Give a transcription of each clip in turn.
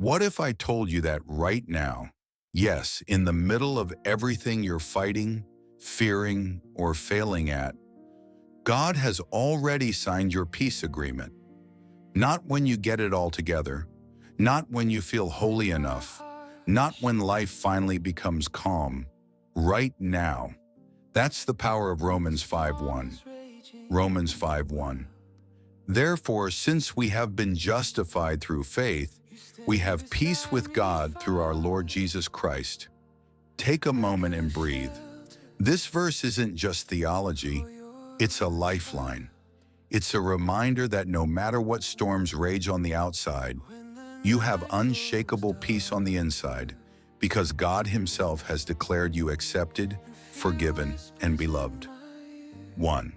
What if I told you that right now, yes, in the middle of everything you're fighting, fearing, or failing at, God has already signed your peace agreement? Not when you get it all together, not when you feel holy enough, not when life finally becomes calm. Right now. That's the power of Romans 5:1. Romans 5:1. Therefore, since we have been justified through faith, we have peace with God through our Lord Jesus Christ. Take a moment and breathe. This verse isn't just theology, it's a lifeline. It's a reminder that no matter what storms rage on the outside, you have unshakable peace on the inside because God Himself has declared you accepted, forgiven, and beloved. 1.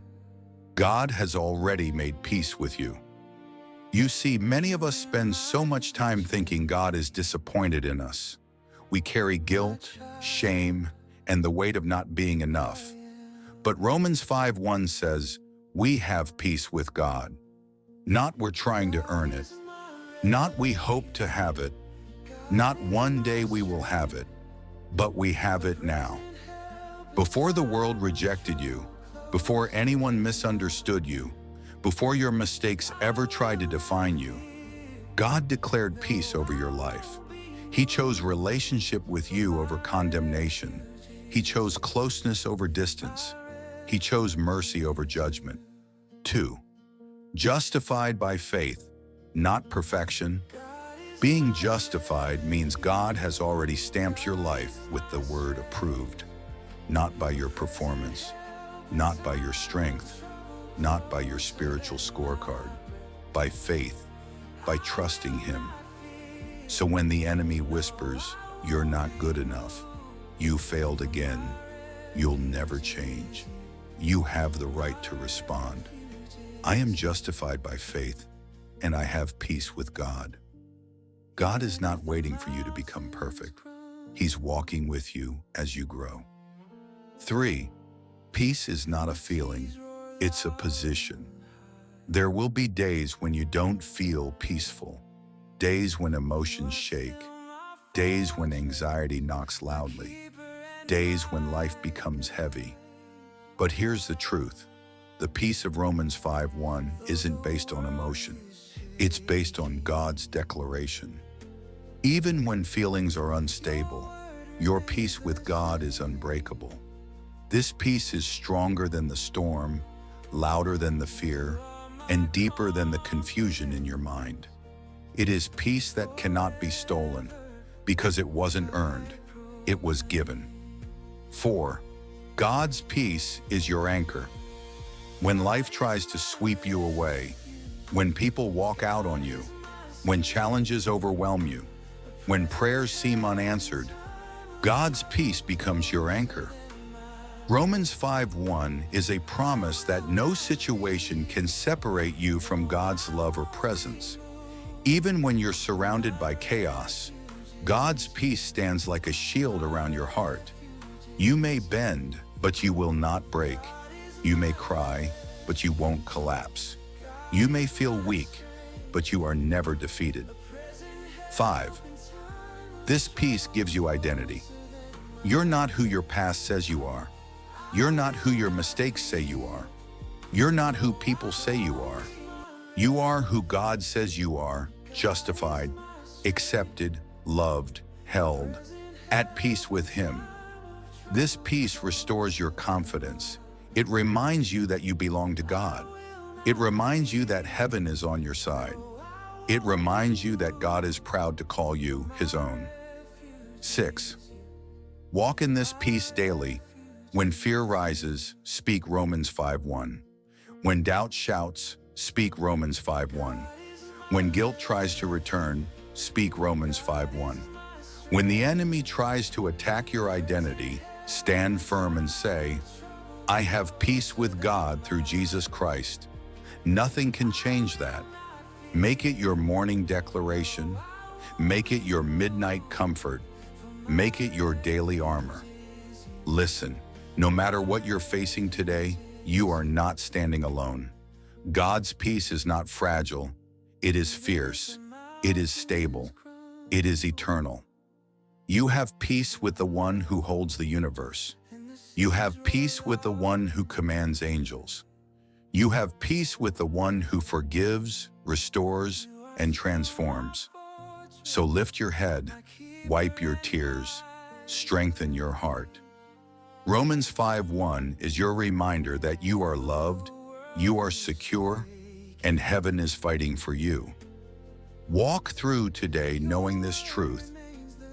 God has already made peace with you. You see, many of us spend so much time thinking God is disappointed in us. We carry guilt, shame, and the weight of not being enough. But Romans 5:1 says, we have peace with God. Not we're trying to earn it. Not we hope to have it. Not one day we will have it. But we have it now. Before the world rejected you, before anyone misunderstood you, before your mistakes ever tried to define you, God declared peace over your life. He chose relationship with you over condemnation. He chose closeness over distance. He chose mercy over judgment. 2. Justified by faith, not perfection. Being justified means God has already stamped your life with the word approved, not by your performance, not by your strength, not by your spiritual scorecard, by faith, by trusting Him. So when the enemy whispers, you're not good enough, you failed again, you'll never change, you have the right to respond. I am justified by faith, and I have peace with God. God is not waiting for you to become perfect. He's walking with you as you grow. 3. Peace is not a feeling, it's a position. There will be days when you don't feel peaceful, days when emotions shake, days when anxiety knocks loudly, days when life becomes heavy. But here's the truth. The peace of Romans 5:1 isn't based on emotion. It's based on God's declaration. Even when feelings are unstable, your peace with God is unbreakable. This peace is stronger than the storm, louder than the fear, and deeper than the confusion in your mind. It is peace that cannot be stolen because it wasn't earned, it was given. 4. God's peace is your anchor. When life tries to sweep you away, when people walk out on you, when challenges overwhelm you, when prayers seem unanswered, God's peace becomes your anchor. Romans 5:1 is a promise that no situation can separate you from God's love or presence. Even when you're surrounded by chaos, God's peace stands like a shield around your heart. You may bend, but you will not break. You may cry, but you won't collapse. You may feel weak, but you are never defeated. 5. This peace gives you identity. You're not who your past says you are. You're not who your mistakes say you are. You're not who people say you are. You are who God says you are, justified, accepted, loved, held, at peace with Him. This peace restores your confidence. It reminds you that you belong to God. It reminds you that heaven is on your side. It reminds you that God is proud to call you His own. 6. Walk in this peace daily. When fear rises, speak Romans 5:1. When doubt shouts, speak Romans 5:1. When guilt tries to return, speak Romans 5:1. When the enemy tries to attack your identity, stand firm and say, I have peace with God through Jesus Christ. Nothing can change that. Make it your morning declaration. Make it your midnight comfort. Make it your daily armor. Listen, no matter what you're facing today, you are not standing alone. God's peace is not fragile. It is fierce. It is stable. It is eternal. You have peace with the one who holds the universe. You have peace with the one who commands angels. You have peace with the one who forgives, restores, and transforms. So lift your head, wipe your tears, strengthen your heart. Romans 5:1 is your reminder that you are loved, you are secure, and heaven is fighting for you. Walk through today knowing this truth.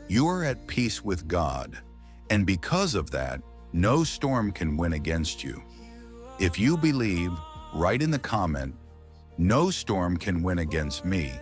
You are at peace with God, and because of that, no storm can win against you. If you believe, write in the comment, "No storm can win against me,"